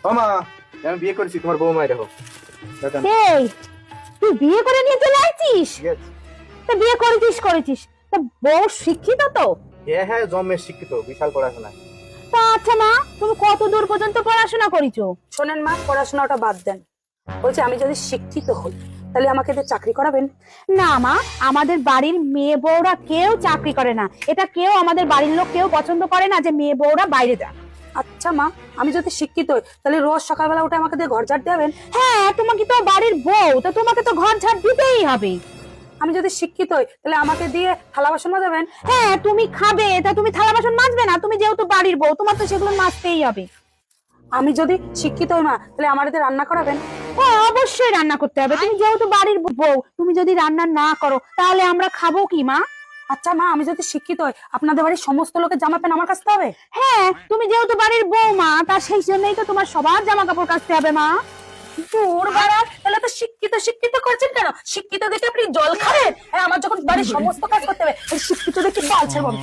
মামা আমি বিয়ে করেছি, তোমার বৌমাই দেখো। এই তুই বিয়ে করে নিয়ে চলে আসছিস? Yes. তা বিয়ে করেছিস তা বউ শিক্ষিত তো? হ্যাঁ হ্যাঁ, জন্মের শিক্ষিত, বিশাল পড়াশোনা। তা আচ্ছা মা, তুমি কত দূর পর্যন্ত পড়াশোনা করেছো? শোনেন মা, পড়াশোনাটা বাদ দেন। বলছে আমি যদি শিক্ষিত হই তাহলে আমাকে দিয়ে চাকরি করাবেন? না মা, আমাদের বাড়ির মেয়ে বউরা কেউ চাকরি করে না। এটা কেউ আমাদের বাড়ির লোক কেউ পছন্দ করে না যে মেয়ে বউরা বাইরে যাক। আচ্ছা মা, আমি যদি শিক্ষিত হই তাহলে রোজ সকালবেলা উঠে আমাকে দিয়ে ঘর ঝাড় দেবেন? হ্যাঁ, তোমাকে তো বাড়ির বউ, তো তোমাকে তো ঘর ঝাড় দিতেই হবে। আমি যদি শিক্ষিত হই তাহলে আমাকে দিয়ে থালা বাসন মাজাবেন? হ্যাঁ, তুমি খাবে, তা তুমি থালা বাসন মাজবে না? তুমি যেহেতু বাড়ির বউ, তোমার তো সেগুলো মাজতেই হবে। আমি যদি শিক্ষিত হই মা তাহলে আমার দিয়ে রান্না করাবেন? হ্যাঁ, অবশ্যই রান্না করতে হবে। তুমি যেহেতু বাড়ির বউ, তুমি যদি রান্না না করো তাহলে আমরা খাবো কি মা? আচ্ছা মা, আমি যদি শিক্ষিত হই আপনাদের বাড়ির সমস্ত লোকের জামা প্যান্ট আমার কাছে হবে? হ্যাঁ, তুমি যেহেতু বাড়ির বউ মা, তা সেই জন্যই তো তোমার সবার জামা কাপড় কাচতে হবে মা। তোর বাড়া, তাহলে তো শিক্ষিত শিক্ষিত করছেন কেন? শিক্ষিত দেখে আপনি জল খাবেন? হ্যাঁ, আমার যখন বাড়ির সমস্ত কাজ করতে হবে, এই শিক্ষিত দেখে বাল ছেড়ে বলবো।